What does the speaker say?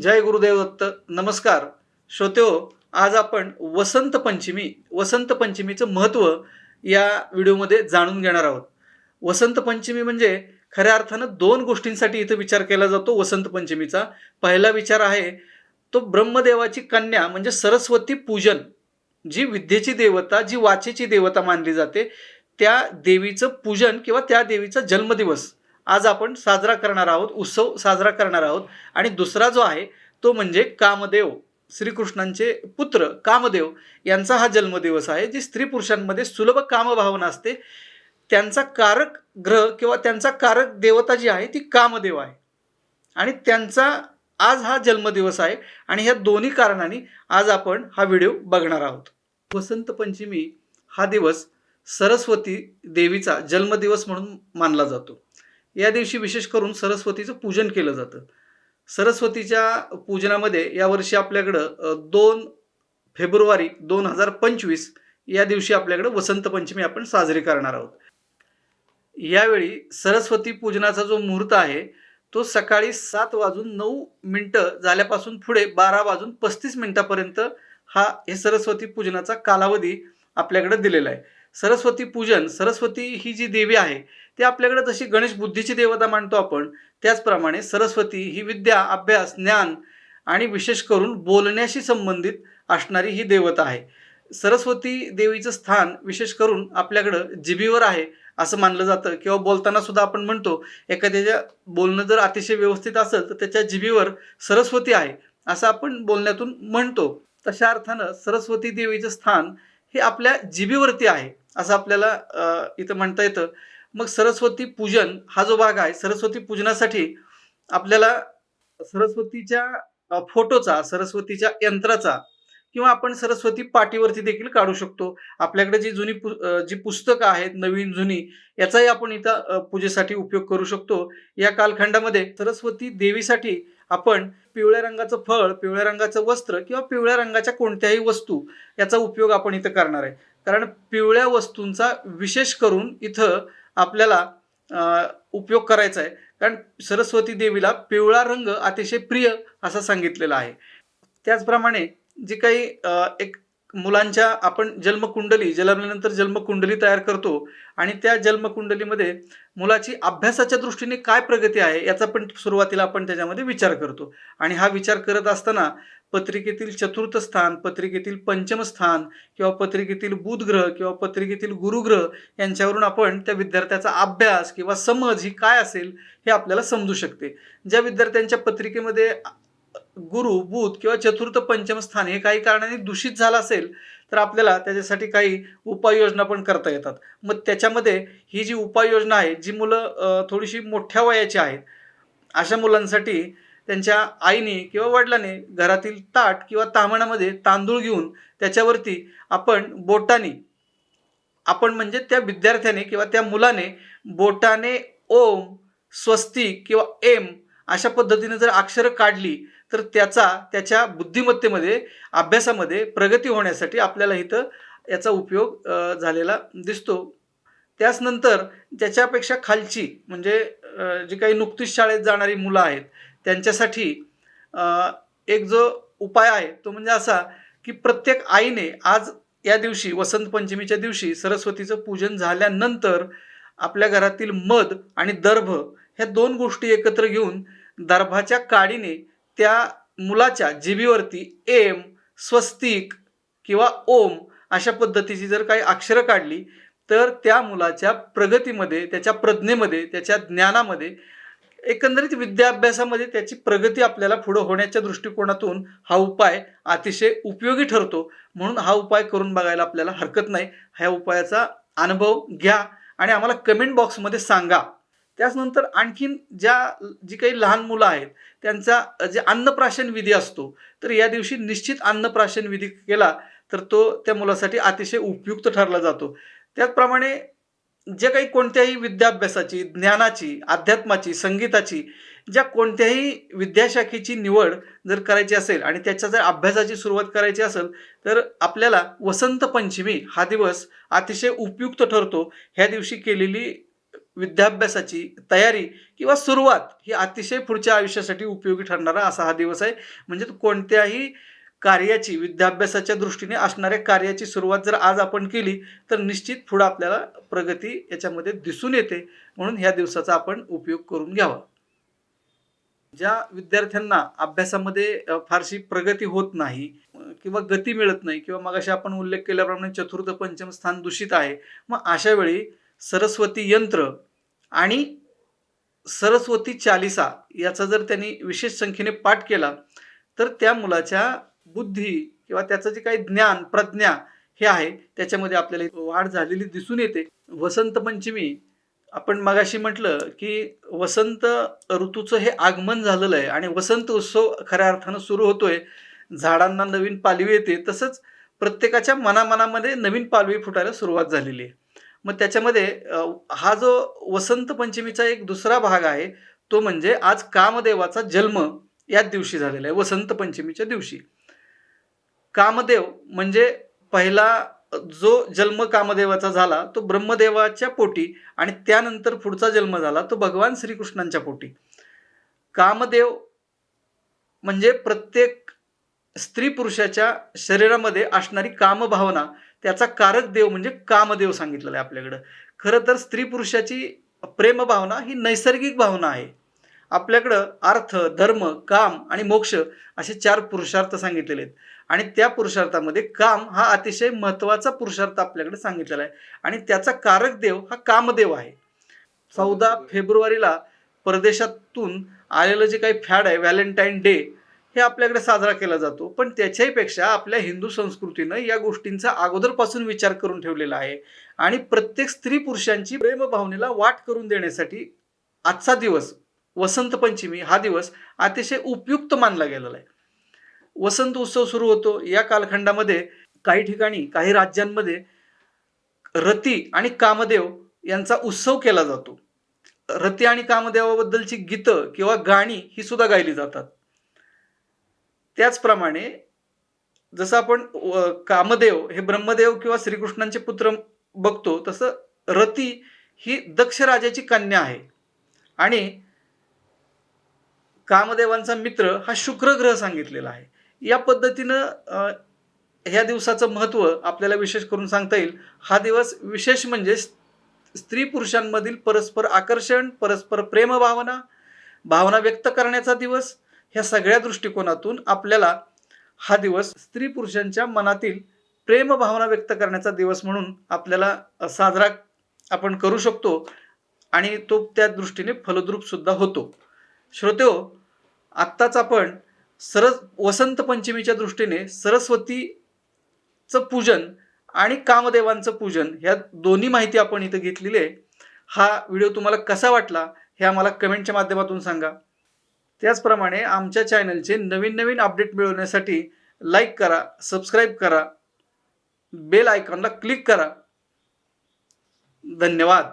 जय गुरुदेव दत्त. नमस्कार श्रोत्यो. आज आपण वसंत पंचमीचं महत्त्व या व्हिडिओमध्ये जाणून घेणार आहोत. वसंत पंचमी म्हणजे खऱ्या अर्थानं दोन गोष्टींसाठी इथं विचार केला जातो वसंत पंचमीचा. पहिला विचार आहे तो ब्रह्मदेवाची कन्या म्हणजे सरस्वती पूजन, जी विद्येची देवता, जी वाचेची देवता मानली जाते, त्या देवीचं पूजन किंवा त्या देवीचा जन्मदिवस आज आपण साजरा करणार आहोत, उत्सव साजरा करणार आहोत. आणि दुसरा जो आहे तो म्हणजे कामदेव, श्रीकृष्णांचे पुत्र कामदेव यांचा हा जन्मदिवस आहे. जी स्त्री पुरुषांमध्ये सुलभ कामभावना असते त्यांचा कारक ग्रह किंवा त्यांचा कारक देवता जी आहे ती कामदेव आहे आणि त्यांचा आज हा जन्मदिवस आहे. आणि ह्या दोन्ही कारणांनी आज आपण हा व्हिडिओ बघणार आहोत. वसंत पंचमी हा दिवस सरस्वती देवीचा जन्मदिवस म्हणून मानला जातो. या दिवशी विशेष करून सरस्वतीचं पूजन केलं जातं. सरस्वतीच्या पूजनामध्ये यावर्षी आपल्याकडं 2 फेब्रुवारी 2025 या दिवशी आपल्याकडं वसंत पंचमी आपण साजरी करणार आहोत. यावेळी सरस्वती पूजनाचा जो मुहूर्त आहे तो सकाळी 7:09 झाल्यापासून पुढे 12:35 हे सरस्वती पूजनाचा कालावधी आपल्याकडे दिलेला आहे. सरस्वती पूजन, सरस्वती ही जी देवी आहे ती आपल्याकडे जशी गणेश बुद्धीची देवता मानतो आपण, त्याचप्रमाणे सरस्वती ही विद्या, अभ्यास, ज्ञान आणि विशेष करून बोलण्याशी संबंधित असणारी ही देवता आहे. सरस्वती देवीचं स्थान विशेष करून आपल्याकडं जिभेवर आहे असं मानलं जातं, किंवा बोलताना सुद्धा आपण म्हणतो एखाद्याच्या बोलणं जर अतिशय व्यवस्थित असेल तर त्याच्या जिभेवर सरस्वती आहे असं आपण बोलण्यातून म्हणतो. तशा अर्थानं सरस्वती देवीचं स्थान हे आपल्या जिभेवरती आहे असं आपल्याला इथं म्हणता येतं. मग सरस्वती पूजन हा जो भाग आहे, सरस्वती पूजनासाठी आपल्याला सरस्वतीच्या फोटोचा, सरस्वतीच्या यंत्राचा किंवा आपण सरस्वती पाटीवरती देखील काढू शकतो. आपल्याकडे जी पुस्तकं आहेत नवीन जुनी, याचाही आपण इथं पूजेसाठी उपयोग करू शकतो. या कालखंडामध्ये सरस्वती देवीसाठी आपण पिवळ्या रंगाचं फळ, पिवळ्या रंगाचं वस्त्र किंवा पिवळ्या रंगाच्या कोणत्याही वस्तू याचा उपयोग आपण इथं करणार आहे. कारण पिवळ्या वस्तूंचा विशेष करून इथं आपल्याला उपयोग करायचा आहे. कारण सरस्वती देवीला पिवळा रंग अतिशय प्रिय असा सांगितलेला आहे. त्याचप्रमाणे जी काही एक मुलांच्या आपण जन्मल्यानंतर जन्मकुंडली तयार करतो आणि त्या जन्मकुंडलीमध्ये मुलाची अभ्यासाच्या दृष्टीने काय प्रगती आहे याचा पण सुरुवातीला आपण त्याच्यामध्ये विचार करतो. आणि हा विचार करत असताना पत्रिकेतील चतुर्थ स्थान, पत्रिकेतील पंचम स्थान किंवा पत्रिकेतील बुध ग्रह किंवा पत्रिकेतील गुरुग्रह यांच्यावरून आपण त्या विद्यार्थ्याचा अभ्यास किंवा समज ही काय असेल हे आपल्याला समजू शकते. ज्या विद्यार्थ्यांच्या पत्रिकेमध्ये गुरु, बुध किंवा चतुर्थ पंचम स्थान हे काही कारणाने दूषित झालं असेल तर आपल्याला त्याच्यासाठी काही उपाययोजना पण करता येतात. मग त्याच्यामध्ये ही जी उपाययोजना आहे, जी मुलं थोडीशी मोठ्या वयाची आहेत अशा मुलांसाठी त्यांच्या आईने किंवा वडिलांनी घरातील ताट किंवा ताम्हणामध्ये तांदूळ घेऊन त्याच्यावरती आपण बोटाने, आपण म्हणजे त्या विद्यार्थ्याने किंवा त्या मुलाने बोटाने ओम, स्वस्तिक किंवा एम अशा पद्धतीने जर अक्षरं काढली तर त्याच्या बुद्धिमत्तेमध्ये, अभ्यासामध्ये प्रगती होण्यासाठी आपल्याला इथं याचा उपयोग झालेला दिसतो. त्याचनंतर त्याच्यापेक्षा खालची म्हणजे जी काही नुकतीच शाळेत जाणारी मुलं आहेत त्यांच्यासाठी एक जो उपाय आहे तो म्हणजे असा की प्रत्येक आईने आज या दिवशी, वसंत पंचमीच्या दिवशी सरस्वतीचं पूजन झाल्यानंतर आपल्या घरातील मध आणि दर्भ ह्या 2 गोष्टी एकत्र घेऊन दर्भाच्या काडीने त्या मुलाच्या जिभेवरती एम, स्वस्तिक किंवा ओम अशा पद्धतीची जर काही अक्षरं काढली तर त्या मुलाच्या प्रगतीमध्ये, त्याच्या प्रज्ञेमध्ये, त्याच्या ज्ञानामध्ये, एकंदरीत विद्याभ्यासामध्ये त्याची प्रगती आपल्याला पुढे होण्याच्या दृष्टिकोनातून हा उपाय अतिशय उपयोगी ठरतो. म्हणून हा उपाय करून बघायला आपल्याला हरकत नाही. ह्या उपायाचा अनुभव घ्या आणि आम्हाला कमेंट बॉक्समध्ये सांगा. त्याचनंतर आणखीन जी काही लहान मुलं आहेत त्यांचा जे अन्नप्राशन विधी असतो, तर या दिवशी निश्चित अन्नप्राशन विधी केला तर तो त्या मुलासाठी अतिशय उपयुक्त ठरला जातो. त्याचप्रमाणे जे काही कोणत्याही विद्याभ्यासाची, ज्ञानाची, अध्यात्माची, संगीताची ज्या कोणत्याही विद्याशाखेची निवड जर करायची असेल आणि त्याच्या जर अभ्यासाची सुरुवात करायची असेल तर आपल्याला वसंत पंचमी हा दिवस अतिशय उपयुक्त ठरतो. ह्या दिवशी केलेली विद्याभ्यासाची तयारी किंवा सुरुवात ही अतिशय पुढच्या आयुष्यासाठी उपयोगी ठरणारा असा हा दिवस आहे. म्हणजे कोणत्याही कार्याची, विद्याभ्यासाच्या दृष्टीने असणाऱ्या कार्याची सुरुवात जर आज आपण केली तर निश्चित पुढे आपल्याला प्रगती याच्यामध्ये दिसून येते. म्हणून ह्या दिवसाचा आपण उपयोग करून घ्यावा. ज्या विद्यार्थ्यांना अभ्यासामध्ये फारशी प्रगती होत नाही किंवा गती मिळत नाही किंवा मगाशी आपण उल्लेख केल्याप्रमाणे चतुर्थ पंचम स्थान दूषित आहे, मग अशा वेळी सरस्वती यंत्र आणि सरस्वती चालिसा याचा जर त्यांनी विशेष संख्येने पाठ केला तर त्या मुलाच्या बुद्धी किंवा त्याचं जे काही ज्ञान प्रज्ञा हे आहे त्याच्यामध्ये आपल्याला वाढ झालेली दिसून येते. वसंत पंचमी आपण मगाशी म्हटलं की वसंत ऋतूचं हे आगमन झालेलं आहे आणि वसंत उत्सव खऱ्या अर्थानं सुरू होतोय. झाडांना नवीन पालवी येते, तसंच प्रत्येकाच्या मनामनामध्ये नवीन पालवी फुटायला सुरुवात झालेली आहे. मग त्याच्यामध्ये हा जो वसंत पंचमीचा एक दुसरा भाग आहे तो म्हणजे आज कामदेवाचा जन्म याच दिवशी झालेला आहे. वसंत पंचमीच्या दिवशी कामदेव म्हणजे पहिला जो जन्म कामदेवाचा झाला तो ब्रह्मदेवाच्या पोटी आणि त्यानंतर पुढचा जन्म झाला तो भगवान श्रीकृष्णांच्या पोटी. कामदेव म्हणजे प्रत्येक स्त्री पुरुषाच्या शरीरामध्ये असणारी कामभावना त्याचा कारक देव म्हणजे कामदेव सांगितलेला आहे आपल्याकडं. खरं तर स्त्री पुरुषाची प्रेमभावना ही नैसर्गिक भावना आहे. आपल्याकडं अर्थ, धर्म, काम आणि मोक्ष असे 4 पुरुषार्थ सांगितलेले आहेत आणि त्या पुरुषार्थामध्ये काम हा अतिशय महत्त्वाचा पुरुषार्थ आपल्याकडे सांगितलेला आहे आणि त्याचा कारक देव हा कामदेव आहे. 14 फेब्रुवारीला परदेशातून आलेलं जे काही फॅड आहे व्हॅलेंटाईन डे हे आपल्याकडे साजरा केला जातो, पण त्याच्याही पेक्षा आपल्या हिंदू संस्कृतीनं या गोष्टींचा अगोदरपासून विचार करून ठेवलेला आहे आणि प्रत्येक स्त्री पुरुषांची प्रेमभावनेला वाट करून देण्यासाठी आजचा दिवस वसंत पंचमी हा दिवस अतिशय उपयुक्त मानला गेलेला आहे. वसंत उत्सव सुरू होतो या कालखंडामध्ये काही ठिकाणी काही राज्यांमध्ये रती आणि कामदेव यांचा उत्सव केला जातो. रती आणि कामदेवाबद्दलची गीतं किंवा गाणी ही सुद्धा गायली जातात. त्याचप्रमाणे जसं आपण कामदेव हे ब्रह्मदेव किंवा श्रीकृष्णांचे पुत्र बघतो तसं रती ही दक्ष राजाची कन्या आहे आणि कामदेवांचा मित्र हा शुक्र ग्रह सांगितलेला आहे. या पद्धतीनं ह्या दिवसाचं महत्त्व आपल्याला विशेष करून सांगता येईल. हा दिवस विशेष म्हणजे स्त्री पुरुषांमधील परस्पर आकर्षण, परस्पर प्रेमभावना, भावना व्यक्त करण्याचा दिवस, ह्या सगळ्या दृष्टिकोनातून आपल्याला हा दिवस स्त्री पुरुषांच्या मनातील प्रेमभावना व्यक्त करण्याचा दिवस म्हणून आपल्याला साजरा आपण करू शकतो आणि तो त्या दृष्टीने फलद्रूप सुद्धा होतो. श्रोतेहो, आत्ताच आपण वसंत पंचमीच्या दृष्टीने सरस्वतीचं पूजन आणि कामदेवांचं पूजन ह्या दोन्ही माहिती आपण इथं घेतलेली आहे. हा व्हिडिओ तुम्हाला कसा वाटला हे आम्हाला कमेंटच्या माध्यमातून सांगा. त्याचप्रमाणे आमच्या चॅनलचे नवीन अपडेट मिळवण्यासाठी लाईक करा, सबस्क्राईब करा, बेल आयकॉनला क्लिक करा. धन्यवाद.